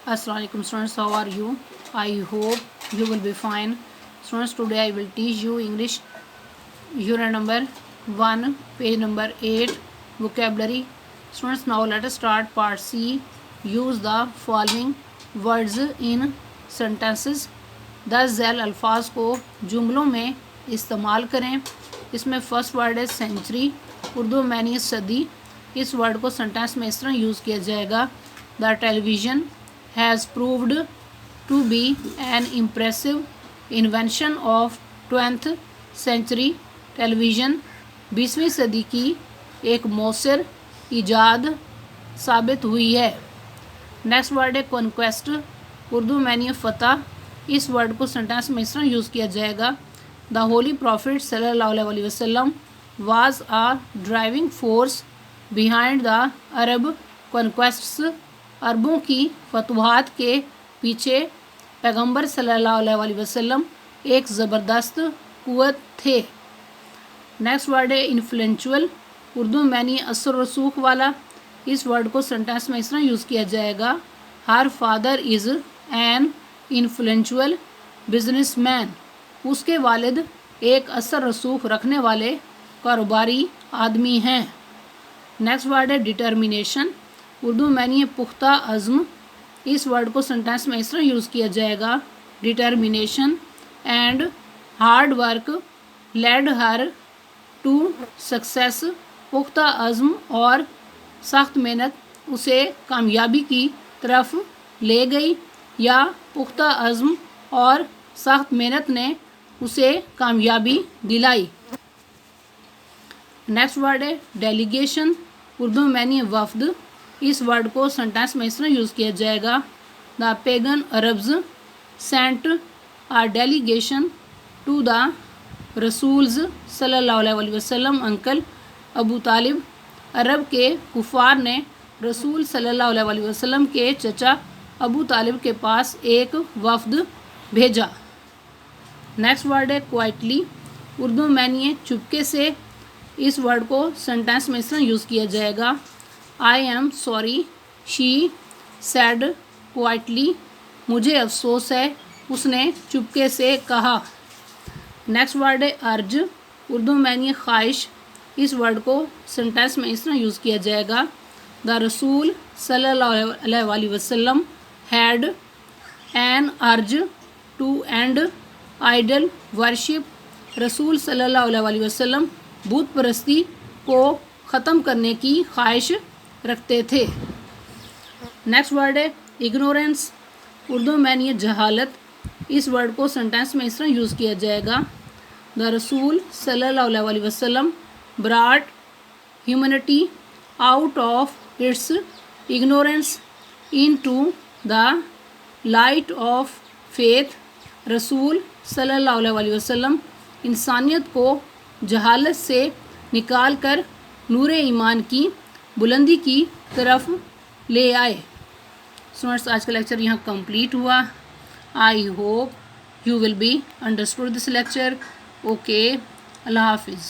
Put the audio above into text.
Assalamu alaikum students, how are you? I hope you will be fine. Students, today I will teach you English unit number 1, page number 8, vocabulary. Students, now let us start part C. Use the following words in sentences. 10 Zail अल्फाज को जुमलों में इस्तेमाल करें. इसमें first word है century, Urdu में यानी सदी. इस वर्ड को सेंटेंस में इस तरह यूज़ किया जाएगा. The television has proved to be an impressive invention of 20th century. Television 20वीं सदी की एक मौसर ईजाद साबित हुई है. नेक्स्ट वर्ड है कॉन्क्वेस्ट, उर्दू में यानी फ़तह. इस वर्ड को सेंटेंस में इस तरह यूज़ किया जाएगा. द होली प्रॉफिट सल्लल्लाहु अलैहि वसल्लम was a driving force behind the Arab conquests. अरबों की फतवाहत के पीछे पैगंबर सल्लल्लाहु अलैहि वसल्लम एक ज़बरदस्त क़ुव्वत थे. नेक्स्ट वर्ड है इन्फ्लुएंशुअल, उर्दू में यानी असर रसूख वाला. इस वर्ड को सेंटेंस में इस तरह यूज़ किया जाएगा. हर father is an influential businessman. उसके वालिद एक असर रसूख रखने वाले कारोबारी आदमी हैं. नेक्स्ट वर्ड है डिटर्मिनेशन, उर्दू में यानी पुख्ता अज़्म. इस वर्ड को सेंटेंस में इस तरह यूज़ किया जाएगा. Determination and hard work led her to success. पुख्ता अज़्म और सख्त मेहनत उसे कामयाबी की तरफ ले गई, या पुख्ता अज़्म और सख्त मेहनत ने उसे कामयाबी दिलाई. नेक्स्ट वर्ड है डेलीगेशन, उर्दू में यानी वफ़द. इस वर्ड को सेंटेंस में इस तरह यूज़ किया जाएगा. The pagan Arabs sent a delegation to the रसूल्स सल्लल्लाहु अलैहि वसल्लम अंकल अबू तालिब. अरब के कुफार ने रसूल सल्लल्लाहु अलैहि वसल्लम के चचा अबू तालिब के पास एक वफ़द भेजा. नेक्स्ट वर्ड है क्वाइटली, उर्दू में यानी चुपके से. इस वर्ड को सेंटेंस में इस तरह यूज़ किया जाएगा. I am sorry she said quietly. मुझे अफसोस है, उसने चुपके से कहा. नेक्स्ट वर्ड है अर्ज, उर्दू में यानी ख्वाहिश. इस वर्ड को सेंटेंस में इस तरह यूज़ किया जाएगा. द रसूल सल्लल्लाहु अलैहि वसल्लम had an urge to end idol worship. रसूल सल्लल्लाहु अलैहि वसल्लम बुत परस्ती को ख़त्म करने की ख्वाहिश रखते थे. नेक्स्ट वर्ड है इग्नोरेंस, उर्दू में यानी जहालत. इस वर्ड को सेंटेंस में इस तरह यूज़ किया जाएगा. द रसूल सल्लल्लाहु अलैहि वसल्लम brought humanity out of its ignorance into the light of faith. रसूल सल्लल्लाहु अलैहि वसल्लम इंसानियत को जहालत से निकाल कर नूर ईमान की बुलंदी की तरफ ले आए. स्टूडेंट्स, आज का लेक्चर यहाँ कंप्लीट हुआ. I hope you will be understood this lecture. Okay, अल्लाह हाफिज़.